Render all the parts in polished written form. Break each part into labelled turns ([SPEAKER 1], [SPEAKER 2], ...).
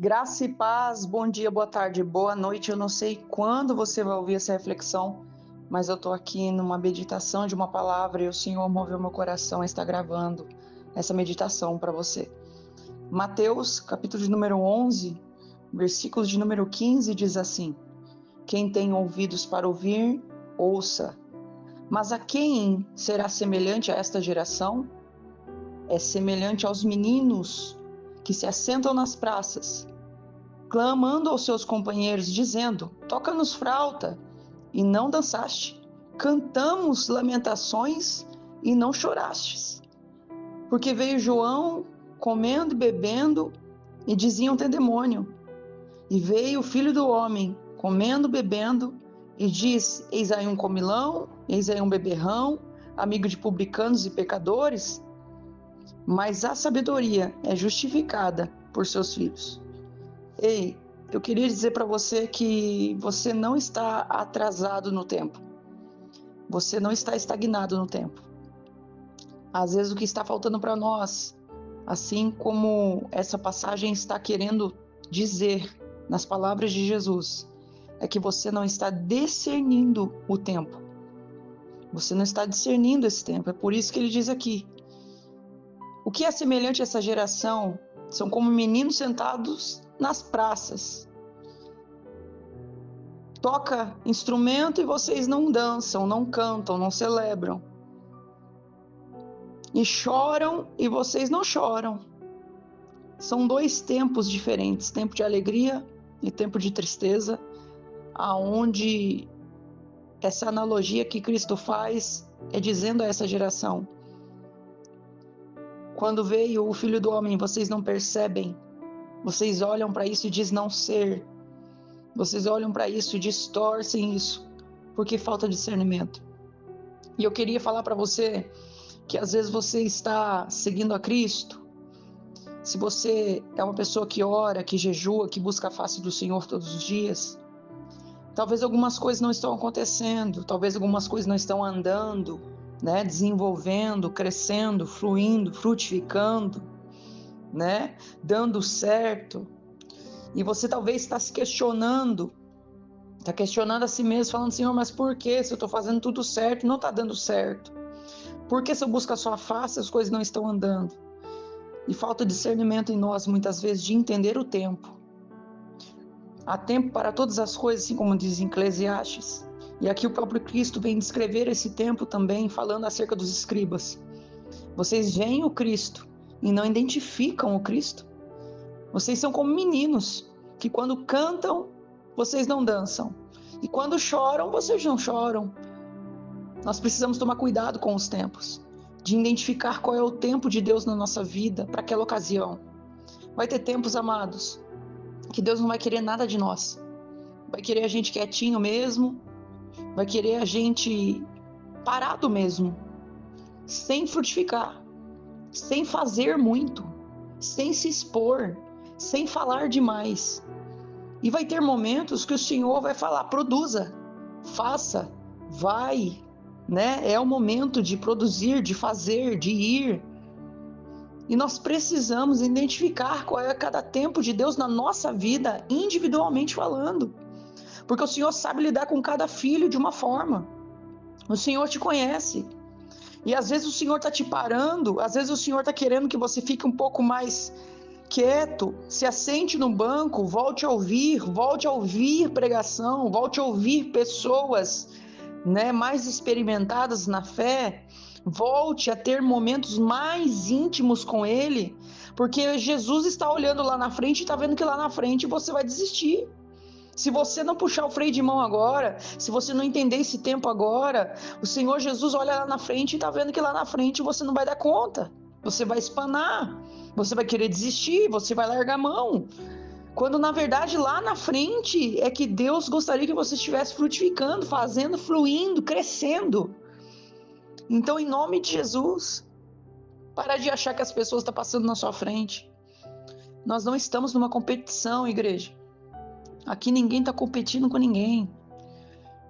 [SPEAKER 1] Graça e paz, bom dia, boa tarde, boa noite. Eu não sei quando você vai ouvir essa reflexão, mas eu estou aqui numa meditação de uma palavra e o Senhor moveu meu coração a estar gravando essa meditação para você. Mateus, capítulo de número 11, versículo de número 15 diz assim: Quem tem ouvidos para ouvir, ouça. Mas a quem será semelhante a esta geração? É semelhante aos meninos que se assentam nas praças, clamando aos seus companheiros, dizendo: Toca-nos flauta, e não dançaste. Cantamos lamentações, e não chorastes. Porque veio João comendo e bebendo, e diziam: Tem demônio. E veio o Filho do Homem comendo, bebendo, e diz: Eis aí um comilão, eis aí um beberrão, amigo de publicanos e pecadores. Mas a sabedoria é justificada por seus filhos. Ei, eu queria dizer para você que você não está atrasado no tempo. Você não está estagnado no tempo. Às vezes o que está faltando para nós, assim como essa passagem está querendo dizer nas palavras de Jesus, é que você não está discernindo o tempo. Você não está discernindo esse tempo. É por isso que ele diz aqui: o que é semelhante a essa geração são como meninos sentados nas praças. Toca instrumento e vocês não dançam, não cantam, não celebram. E choram e vocês não choram. São dois tempos diferentes, tempo de alegria e tempo de tristeza, aonde essa analogia que Cristo faz é dizendo a essa geração: quando veio o Filho do Homem, vocês não percebem, vocês olham para isso e dizem não ser, vocês olham para isso e distorcem isso, porque falta discernimento. E eu queria falar para você que às vezes você está seguindo a Cristo. Se você é uma pessoa que ora, que jejua, que busca a face do Senhor todos os dias, talvez algumas coisas não estão acontecendo, talvez algumas coisas não estão andando, né, desenvolvendo, crescendo, fluindo, frutificando, né, dando certo. E você talvez está se questionando, está questionando a si mesmo, falando: Senhor, mas por que se eu estou fazendo tudo certo, não está dando certo? Por que se eu busco a sua face, as coisas não estão andando? E falta discernimento em nós, muitas vezes, de entender o tempo. Há tempo para todas as coisas, assim como diz em Eclesiastes. E aqui o próprio Cristo vem descrever esse tempo também, falando acerca dos escribas. Vocês veem o Cristo e não identificam o Cristo. Vocês são como meninos, que quando cantam, vocês não dançam. E quando choram, vocês não choram. Nós precisamos tomar cuidado com os tempos, de identificar qual é o tempo de Deus na nossa vida, para aquela ocasião. Vai ter tempos, amados, que Deus não vai querer nada de nós. Vai querer a gente quietinho mesmo, vai querer a gente parado mesmo, sem frutificar, sem fazer muito, sem se expor, sem falar demais. E vai ter momentos que o Senhor vai falar: produza, faça, vai, né? É o momento de produzir, de fazer, de ir. E nós precisamos identificar qual é cada tempo de Deus na nossa vida, individualmente falando. Porque o Senhor sabe lidar com cada filho de uma forma. O Senhor te conhece. E às vezes o Senhor está te parando, às vezes o Senhor está querendo que você fique um pouco mais quieto, se assente no banco, volte a ouvir pregação, volte a ouvir pessoas, né, mais experimentadas na fé, volte a ter momentos mais íntimos com Ele, porque Jesus está olhando lá na frente e está vendo que lá na frente você vai desistir. Se você não puxar o freio de mão agora, se você não entender esse tempo agora, o Senhor Jesus olha lá na frente e está vendo que lá na frente você não vai dar conta, você vai espanar, você vai querer desistir, você vai largar a mão. Quando na verdade lá na frente é que Deus gostaria que você estivesse frutificando, fazendo, fluindo, crescendo. Então, em nome de Jesus, para de achar que as pessoas estão passando na sua frente. Nós não estamos numa competição, igreja. Aqui ninguém está competindo com ninguém.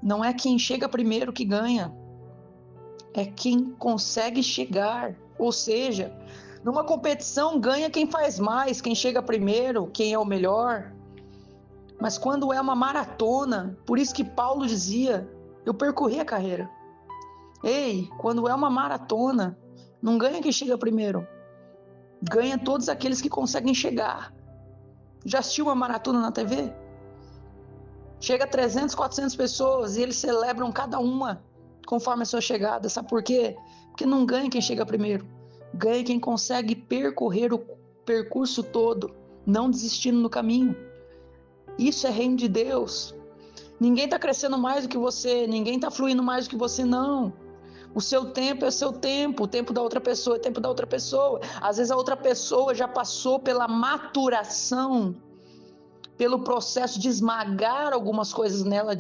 [SPEAKER 1] Não é quem chega primeiro que ganha, é quem consegue chegar. Ou seja, Numa competição ganha quem faz mais, quem chega primeiro, quem é o melhor. Mas quando é uma maratona, por isso que Paulo dizia, eu percorri a carreira. Ei, quando é uma maratona, não ganha quem chega primeiro, ganha todos aqueles que conseguem chegar. Já assistiu uma maratona na TV? Chega 300, 400 pessoas e eles celebram cada uma conforme a sua chegada. Sabe por quê? Porque não ganha quem chega primeiro, ganha quem consegue percorrer o percurso todo, não desistindo no caminho. Isso é reino de Deus. Ninguém está crescendo mais do que você, ninguém está fluindo mais do que você, não. O seu tempo é seu tempo, o tempo da outra pessoa é o tempo da outra pessoa. Às vezes a outra pessoa já passou pela maturação, pelo processo de esmagar algumas coisas nela,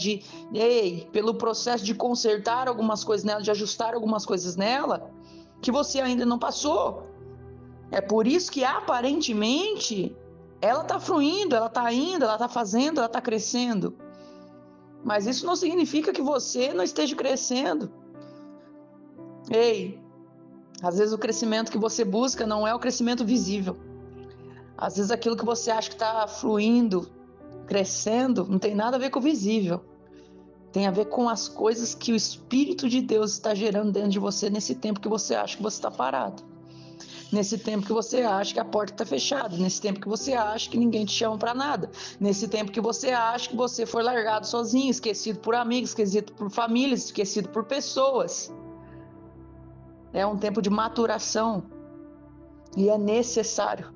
[SPEAKER 1] pelo processo de consertar algumas coisas nela, de ajustar algumas coisas nela, que você ainda não passou. É por isso que aparentemente ela está fluindo, ela está indo, ela está fazendo, ela está crescendo. Mas isso não significa que você não esteja crescendo. Ei, às vezes o crescimento que você busca não é o crescimento visível. Às vezes aquilo que você acha que está fluindo, crescendo, não tem nada a ver com o visível. Tem a ver com as coisas que o Espírito de Deus está gerando dentro de você nesse tempo que você acha que você está parado. Nesse tempo que você acha que a porta está fechada. Nesse tempo que você acha que ninguém te chama para nada. Nesse tempo que você acha que você foi largado sozinho, esquecido por amigos, esquecido por famílias, esquecido por pessoas. É um tempo de maturação. E é necessário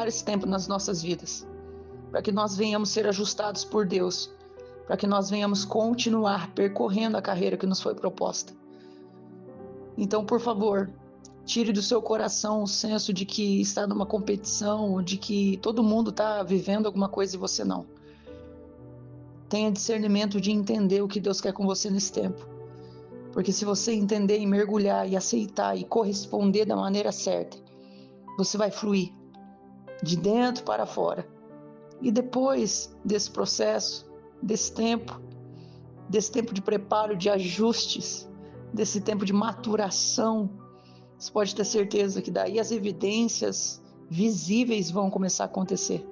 [SPEAKER 1] esse tempo nas nossas vidas, para que nós venhamos ser ajustados por Deus, para que nós venhamos continuar percorrendo a carreira que nos foi proposta. Então, por favor, tire do seu coração o senso de que está numa competição, de que todo mundo está vivendo alguma coisa e você não. Tenha discernimento de entender o que Deus quer com você nesse tempo. Porque se você entender e mergulhar e aceitar e corresponder da maneira certa, você vai fluir de dentro para fora. E depois desse processo, desse tempo de preparo, de ajustes, desse tempo de maturação, você pode ter certeza que daí as evidências visíveis vão começar a acontecer.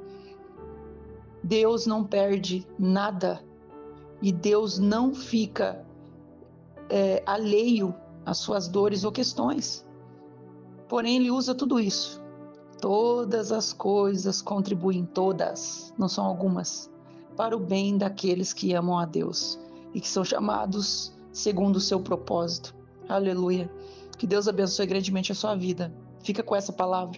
[SPEAKER 1] Deus não perde nada e Deus não fica alheio às suas dores ou questões. Porém, Ele usa tudo isso. Todas as coisas contribuem, todas, não são algumas, para o bem daqueles que amam a Deus e que são chamados segundo o seu propósito. Aleluia. Que Deus abençoe grandemente a sua vida. Fica com essa palavra.